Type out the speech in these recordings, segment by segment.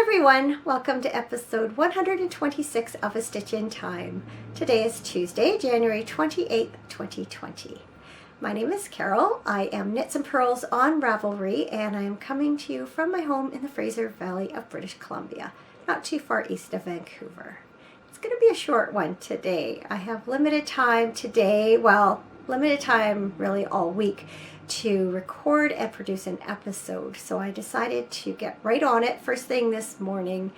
everyone, welcome to episode 126 of A Stitch in Time. Today is Tuesday, January 28th, 2020. My name is Carol. I am Knitsnpurls on Ravelry, and I am coming to you from my home in the Fraser Valley of British Columbia, not too far east of Vancouver. It's going to be a short one today. I have limited time today, limited time really all week, to record and produce an episode. So I decided to get right on it first thing this morning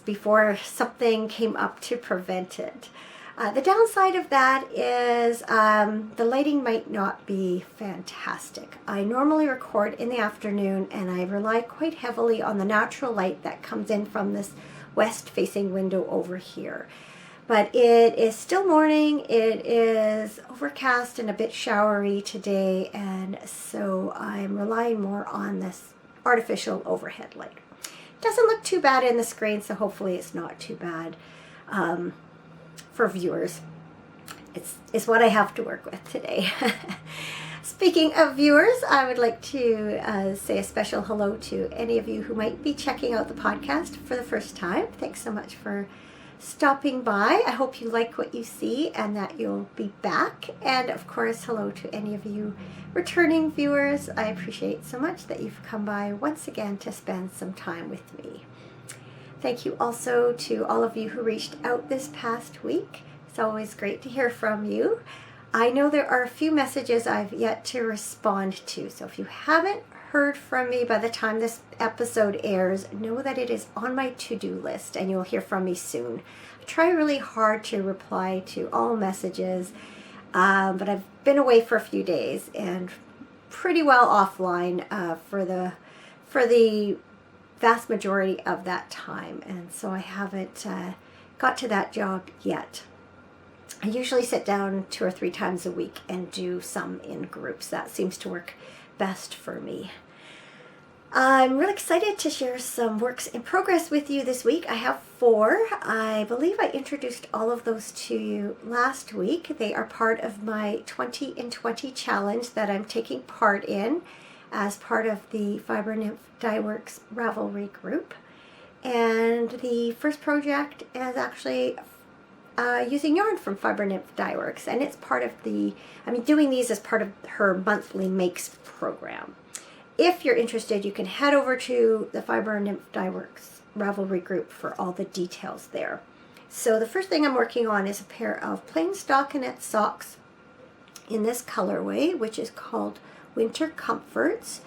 before something came up to prevent it. The downside of that is the lighting might not be fantastic. I normally record in the afternoon and I rely quite heavily on the natural light that comes in from this west facing window over here. But it is still morning, it is overcast and a bit showery today, and so I'm relying more on this artificial overhead light. Doesn't look too bad in the screen, so hopefully it's not too bad for viewers. It's what I have to work with today. Speaking of viewers, I would like to say a special hello to any of you who might be checking out the podcast for the first time. Thanks so much for stopping by. I hope you like what you see and that you'll be back. And of course, hello to any of you returning viewers. I appreciate so much that you've come by once again to spend some time with me. Thank you also to all of you who reached out this past week. It's always great to hear from you. I know there are a few messages I've yet to respond to, so if you haven't heard from me by the time this episode airs, know that it is on my to-do list and you'll hear from me soon. I try really hard to reply to all messages, but I've been away for a few days and pretty well offline for the vast majority of that time, and so I haven't got to that job yet. I usually sit down 2 or 3 times a week and do some in groups. That seems to work best for me. I'm really excited to share some works in progress with you this week. I have 4. I believe I introduced all of those to you last week. They are part of my 20 in 20 challenge that I'm taking part in as part of the Fiber Nymph Dye Works Ravelry group. And the first project is actually using yarn from Fiber Nymph Dye Works, and it's part of doing these as part of her monthly makes program. If you're interested, you can head over to the Fiber Nymph Dye Works Ravelry group for all the details there. So the first thing I'm working on is a pair of plain stockinette socks in this colorway, which is called Winter Comforts.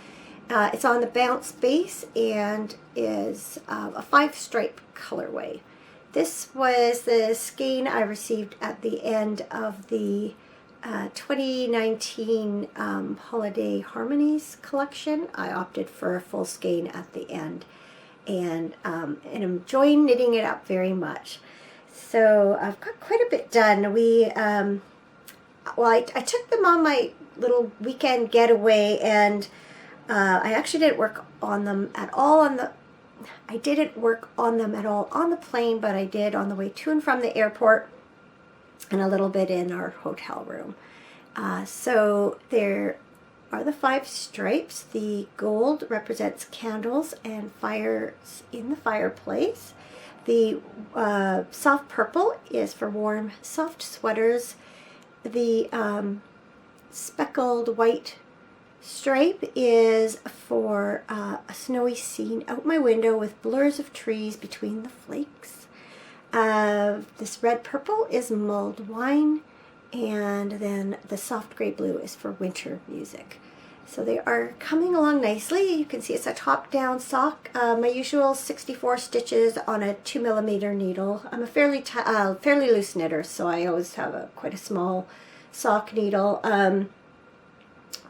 It's on the bounce base and is a 5-stripe colorway. This was the skein I received at the end of the 2019 Holiday Harmonies collection. I opted for a full skein at the end, and I'm enjoying knitting it up very much. So I've got quite a bit done. I took them on my little weekend getaway, and I actually didn't work on them at all on the plane, but I did on the way to and from the airport and a little bit in our hotel room. So there are the 5 stripes. The gold represents candles and fires in the fireplace. The soft purple is for warm, soft sweaters. The speckled white stripe is for a snowy scene out my window with blurs of trees between the flakes. This red purple is mulled wine, and then the soft gray blue is for winter music. So they are coming along nicely. You can see it's a top-down sock. My usual 64 stitches on a 2mm needle. I'm a fairly loose knitter, so I always have quite a small sock needle.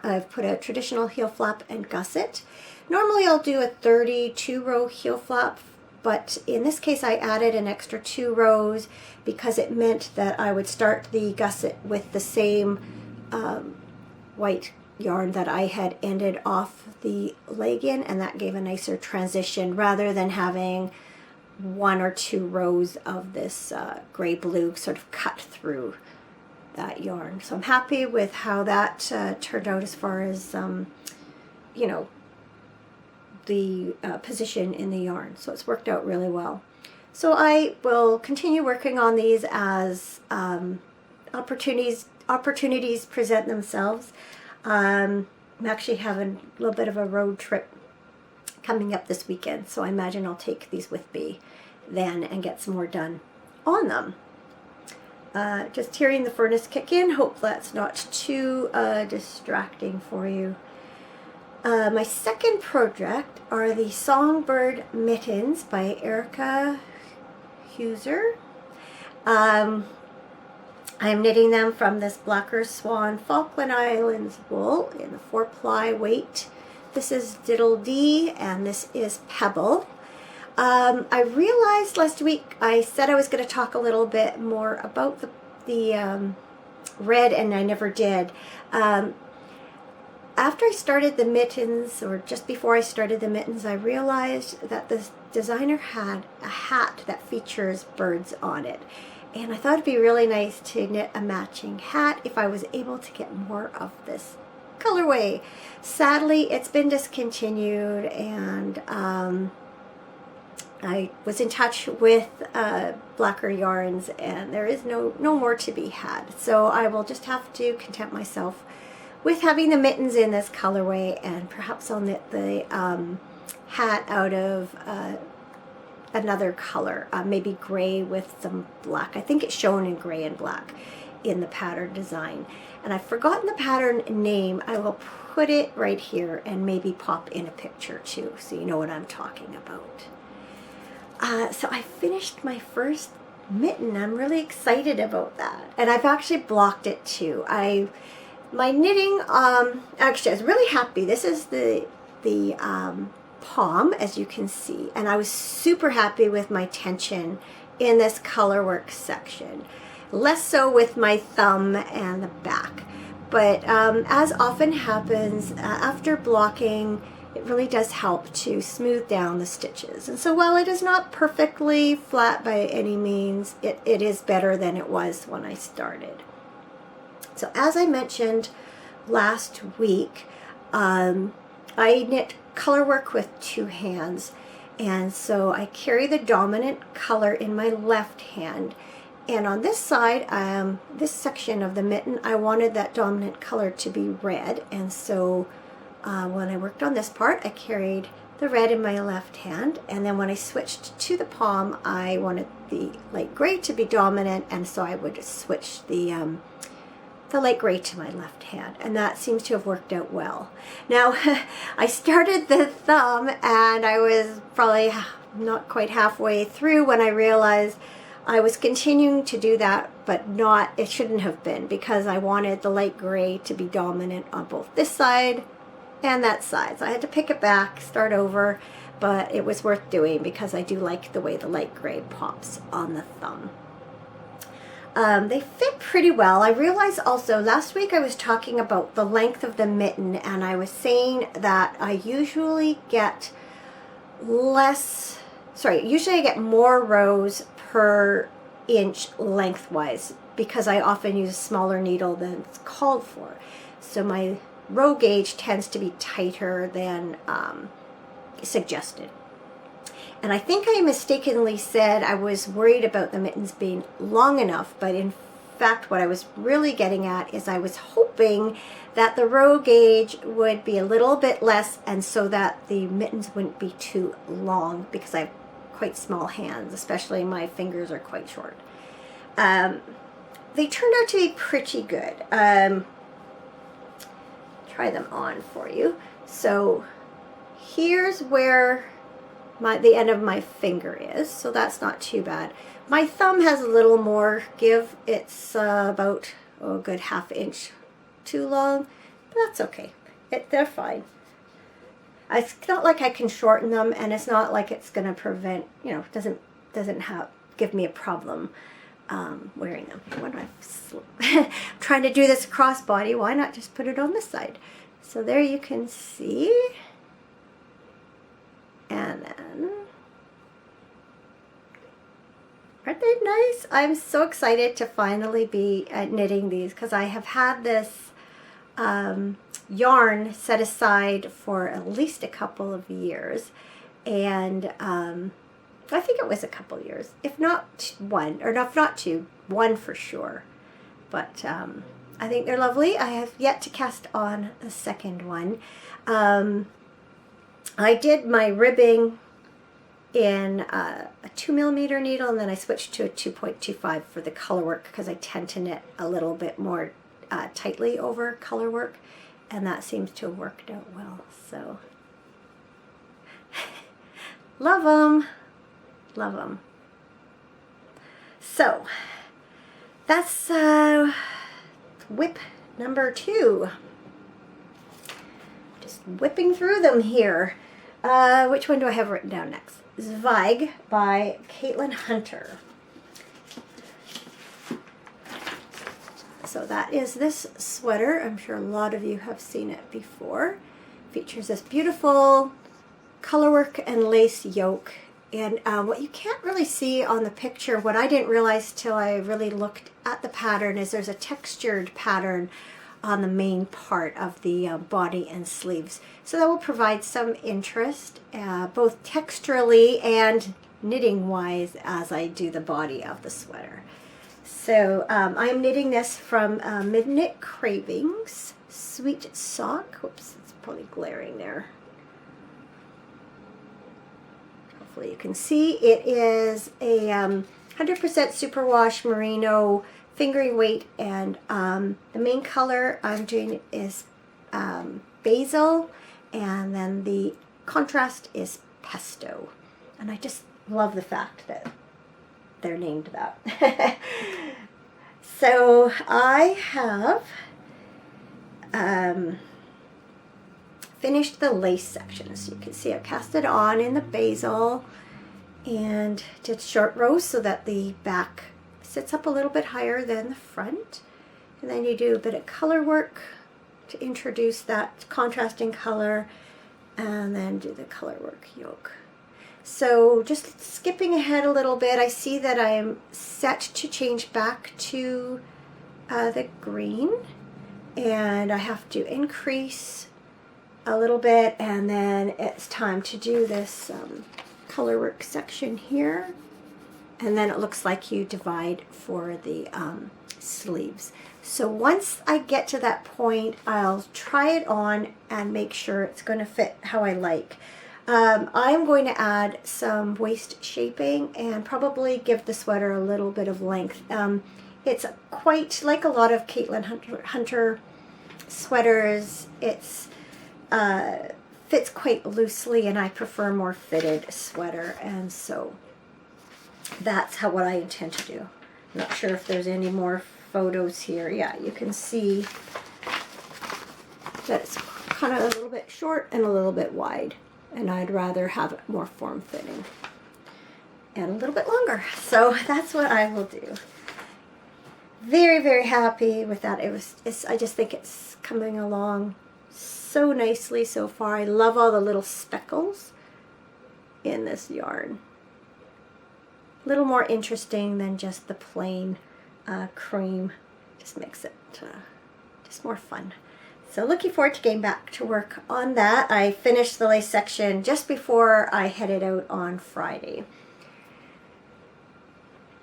I've put a traditional heel flap and gusset. Normally I'll do a 32-row heel flap, but in this case I added an extra 2 rows because it meant that I would start the gusset with the same white yarn that I had ended off the leg in, and that gave a nicer transition rather than having 1 or 2 rows of this gray-blue sort of cut through that yarn. So I'm happy with how that turned out as far as position in the yarn. So it's worked out really well. So I will continue working on these as opportunities present themselves. I'm actually having a little bit of a road trip coming up this weekend, so I imagine I'll take these with me then and get some more done on them. Just hearing the furnace kick in, hope that's not too distracting for you. My second project are the Songbird mittens by Erica Huser. I'm knitting them from this Blacker Swan Falkland Islands wool in the 4-ply weight. This is Diddle D and this is Pebble. I realized last week I said I was going to talk a little bit more about the red, and I never did. After I started the mittens, or just before I started the mittens, I realized that this designer had a hat that features birds on it. And I thought it'd be really nice to knit a matching hat if I was able to get more of this colorway. Sadly, it's been discontinued, and I was in touch with Blacker Yarns, and there is no more to be had. So I will just have to content myself with having the mittens in this colorway, and perhaps I'll knit the hat out of another color, maybe gray with some black. I think it's shown in gray and black in the pattern design. And I've forgotten the pattern name. I will put it right here and maybe pop in a picture too, so you know what I'm talking about. So I finished my first mitten. I'm really excited about that. And I've actually blocked it too. My knitting, actually I was really happy. This is the palm, as you can see, and I was super happy with my tension in this colorwork section. Less so with my thumb and the back. But as often happens, after blocking, it really does help to smooth down the stitches. And so while it is not perfectly flat by any means, it is better than it was when I started. So as I mentioned last week, I knit colorwork with 2 hands, and so I carry the dominant color in my left hand, and on this side, this section of the mitten, I wanted that dominant color to be red, and so when I worked on this part, I carried the red in my left hand, and then when I switched to the palm, I wanted the light gray to be dominant, and so I would switch the light gray to my left hand, and that seems to have worked out well. Now, I started the thumb, and I was probably not quite halfway through when I realized I was continuing to do that, but it shouldn't have been, because I wanted the light gray to be dominant on both this side and that side. So I had to pick it back, start over, but it was worth doing because I do like the way the light gray pops on the thumb. They fit pretty well. I realized also last week I was talking about the length of the mitten, and I was saying that I usually get usually I get more rows per inch lengthwise because I often use a smaller needle than it's called for. So my row gauge tends to be tighter than suggested. And I think I mistakenly said I was worried about the mittens being long enough, but in fact what I was really getting at is I was hoping that the row gauge would be a little bit less, and so that the mittens wouldn't be too long, because I have quite small hands, especially my fingers are quite short. They turned out to be pretty good. Try them on for you. So here's where the end of my finger is, so that's not too bad. My thumb has a little more give. It's about a good ½ inch too long, but that's okay. They're fine. It's not like I can shorten them, and it's not like it's going to prevent, doesn't give me a problem wearing them. What am I trying to do this crossbody? Why not just put it on this side? So there you can see. And then, aren't they nice? I'm so excited to finally be knitting these, because I have had this yarn set aside for at least a couple of years, and I think it was a couple years, if not one, or if not two, one for sure. But I think they're lovely. I have yet to cast on a second one. I did my ribbing in a 2mm needle, and then I switched to a 2.25 for the color work because I tend to knit a little bit more tightly over color work, and that seems to have worked out well. So love them, love them. So that's WIP number 2. Just whipping through them here. Which one do I have written down next? Zweig by Caitlin Hunter. So that is this sweater. I'm sure a lot of you have seen it before. Features this beautiful colorwork and lace yoke. And what you can't really see on the picture, what I didn't realize till I really looked at the pattern, is there's a textured pattern on the main part of the body and sleeves. So that will provide some interest, both texturally and knitting wise, as I do the body of the sweater. So I'm knitting this from Midknit Cravings Sweet Sock. Whoops, it's probably glaring there. Hopefully you can see. It is a 100% superwash merino fingering weight, and the main color I'm doing is basil, and then the contrast is pesto. And I just love the fact that they're named that. So I have finished the lace section. So you can see I've cast it on in the basil and did short rows so that the back sits up a little bit higher than the front. And then you do a bit of color work to introduce that contrasting color, and then do the color work yoke. So just skipping ahead a little bit, I see that I'm set to change back to the green, and I have to increase a little bit, and then it's time to do this color work section here. And then it looks like you divide for the sleeves. So once I get to that point, I'll try it on and make sure it's going to fit how I like. I'm going to add some waist shaping and probably give the sweater a little bit of length. It's quite like a lot of Caitlin Hunter sweaters. It's fits quite loosely, and I prefer more fitted sweater, and so that's what I intend to do. I'm not sure if there's any more photos here. Yeah, you can see that it's kind of a little bit short and a little bit wide, and I'd rather have it more form-fitting and a little bit longer. So that's what I will do. Very, very happy with that. I just think it's coming along so nicely so far. I love all the little speckles in this yarn. A little more interesting than just the plain cream. Just makes it just more fun. So looking forward to getting back to work on that. I finished the lace section just before I headed out on Friday.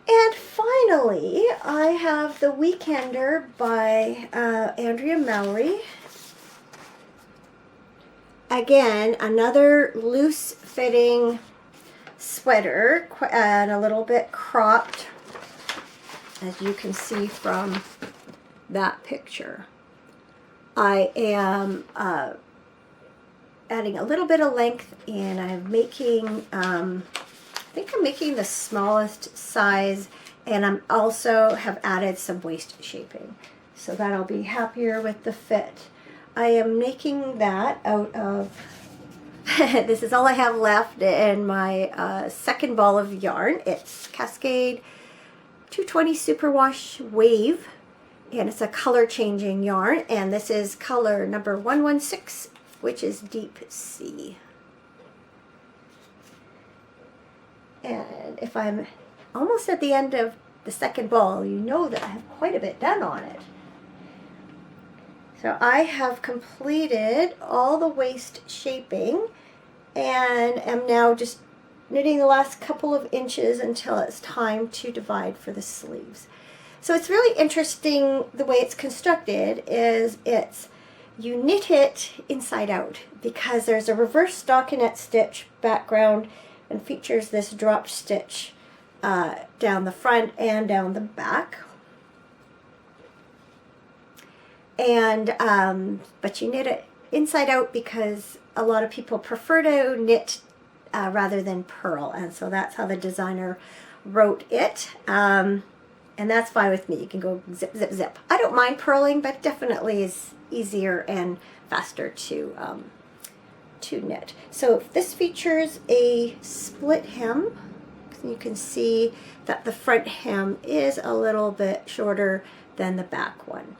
And finally, I have The Weekender by Andrea Mallory. Again, another loose fitting sweater and a little bit cropped, as you can see from that picture. I am adding a little bit of length, and I'm making, I think I'm making the smallest size, and I'm also have added some waist shaping, so that I'll be happier with the fit. I am making that out of, this is all I have left in my second ball of yarn. It's Cascade 220 Superwash Wave, and it's a color changing yarn, and this is color number 116, which is Deep Sea. And if I'm almost at the end of the second ball, you know that I have quite a bit done on it. So I have completed all the waist shaping and am now just knitting the last couple of inches until it's time to divide for the sleeves. So it's really interesting the way it's constructed is you knit it inside out because there's a reverse stockinette stitch background and features this drop stitch down the front and down the back. And but you knit it inside out because a lot of people prefer to knit rather than purl, and so that's how the designer wrote it. And that's fine with me. You can go zip, zip, zip. I don't mind purling, but definitely is easier and faster to knit. So this features a split hem. You can see that the front hem is a little bit shorter than the back one.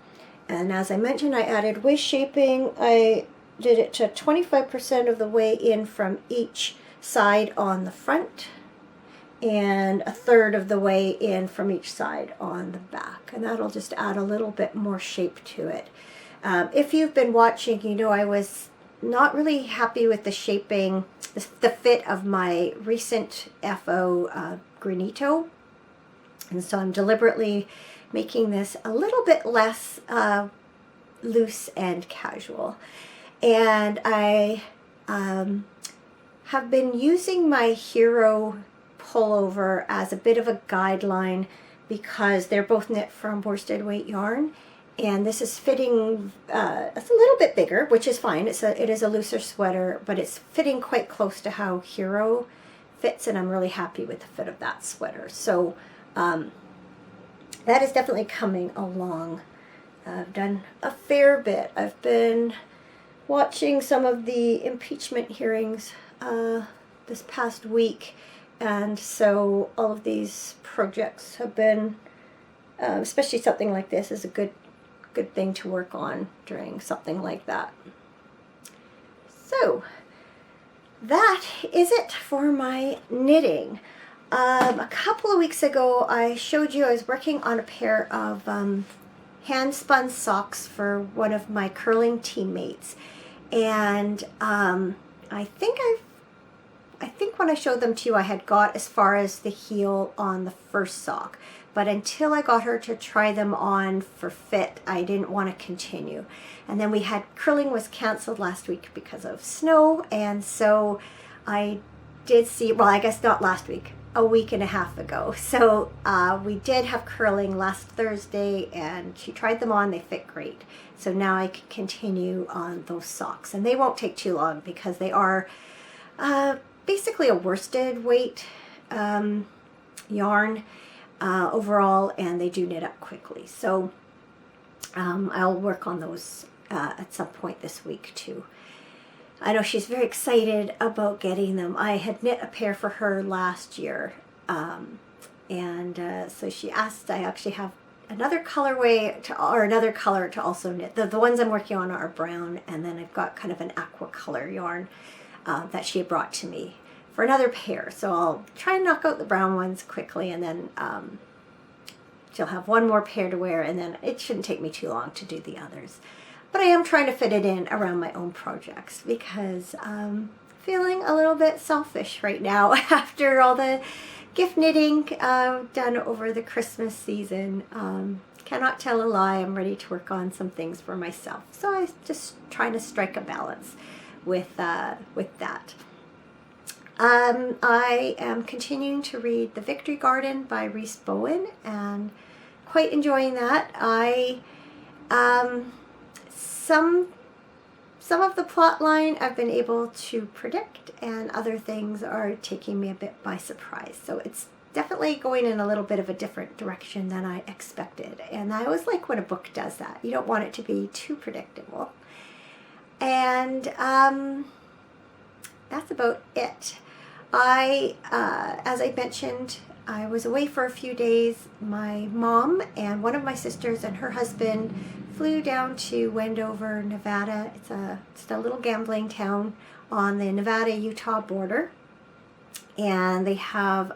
And as I mentioned, I added waist shaping. I did it to 25% of the way in from each side on the front and a third of the way in from each side on the back. And that'll just add a little bit more shape to it. If you've been watching, you know I was not really happy with the shaping, the fit of my recent FO granito. And so I'm deliberately making this a little bit less loose and casual. And I have been using my Hero pullover as a bit of a guideline because they're both knit from worsted weight yarn, and this is fitting it's a little bit bigger, which is fine. It is a looser sweater, but it's fitting quite close to how Hero fits, and I'm really happy with the fit of that sweater. So that is definitely coming along. I've done a fair bit. I've been watching some of the impeachment hearings this past week, and so all of these projects have been, especially something like this is a good thing to work on during something like that. So that is it for my knitting. A couple of weeks ago I showed you I was working on a pair of hand spun socks for one of my curling teammates, and I think when I showed them to you I had got as far as the heel on the first sock, but until I got her to try them on for fit I didn't want to continue. And then curling was canceled last week because of snow, and so I did see, well, I guess not last week, a week and a half ago. So we did have curling last Thursday and she tried them on, they fit great. So now I can continue on those socks, and they won't take too long because they are basically a worsted weight yarn overall, and they do knit up quickly. So I'll work on those at some point this week too. I know she's very excited about getting them. I had knit a pair for her last year, and so she asked. I actually have another colorway another color to also knit. The ones I'm working on are brown, and then I've got kind of an aqua color yarn that she had brought to me for another pair. So I'll try and knock out the brown ones quickly, and then she'll have one more pair to wear, and then it shouldn't take me too long to do the others. But I am trying to fit it in around my own projects because I'm feeling a little bit selfish right now after all the gift knitting done over the Christmas season. Cannot tell a lie, I'm ready to work on some things for myself. So I'm just trying to strike a balance with that. I am continuing to read The Victory Garden by Rhys Bowen and quite enjoying that. Some of the plot line I've been able to predict, and other things are taking me a bit by surprise. So it's definitely going in a little bit of a different direction than I expected. And I always like when a book does that. You don't want it to be too predictable. And that's about it. As I mentioned, I was away for a few days. My mom and one of my sisters and her husband flew down to Wendover, Nevada. It's a little gambling town on the Nevada-Utah border. And they have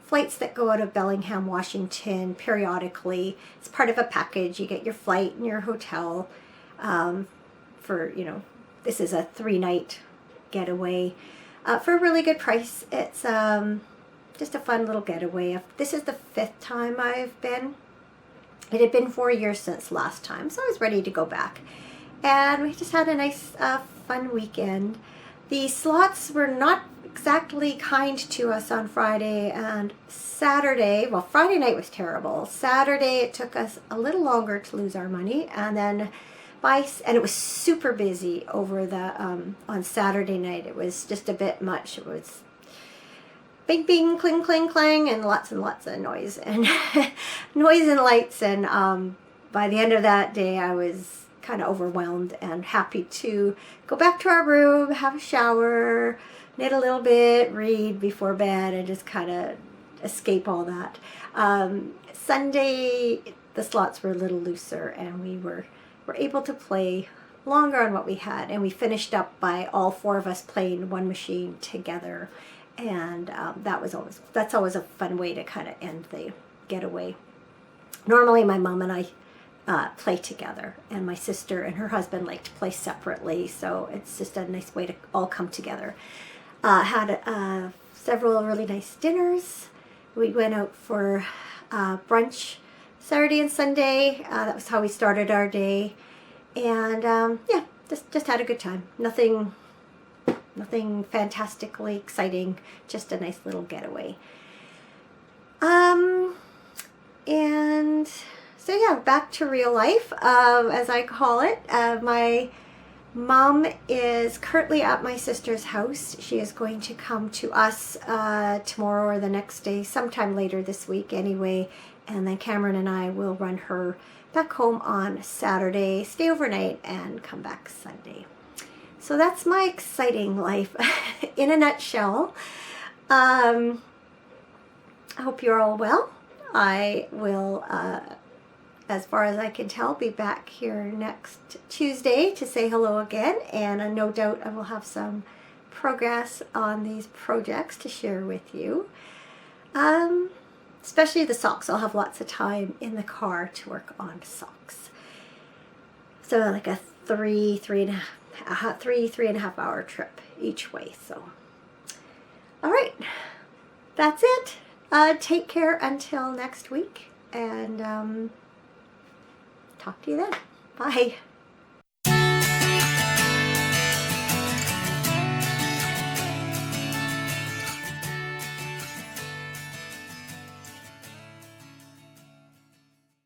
flights that go out of Bellingham, Washington periodically. It's part of a package. You get your flight and your hotel. for, this is a 3-night getaway for a really good price. It's just a fun little getaway. This is the 5th time I've been. It had been 4 years since last time, so I was ready to go back. And we just had a nice, fun weekend. The slots were not exactly kind to us on Friday and Saturday. Well, Friday night was terrible. Saturday, it took us a little longer to lose our money, and then and it was super busy over the on Saturday night. It was just a bit much. It was bing, bing, cling, cling, clang, and lots of noise and noise and lights. And by the end of that day, I was kind of overwhelmed and happy to go back to our room, have a shower, knit a little bit, read before bed, and just kind of escape all that. Sunday, the slots were a little looser, and we were able to play longer on what we had, and we finished up by all 4 of us playing one machine together. And that's always a fun way to kind of end the getaway. Normally my mom and I play together, and my sister and her husband like to play separately, so it's just a nice way to all come together. Had several really nice dinners. We went out for brunch Saturday and Sunday. That was how we started our day, and yeah, just had a good time. Nothing fantastically exciting, just a nice little getaway. And so yeah, back to real life, as I call it. My mom is currently at my sister's house. She is going to come to us tomorrow or the next day, sometime later this week anyway, and then Cameron and I will run her back home on Saturday, stay overnight, and come back Sunday. So that's my exciting life in a nutshell. I hope you're all well. I will, as far as I can tell, be back here next Tuesday to say hello again, and no doubt I will have some progress on these projects to share with you. Especially the socks. I'll have lots of time in the car to work on socks. So like a three and a half hour trip each way. So, all right, that's it. Take care until next week, and talk to you then. Bye.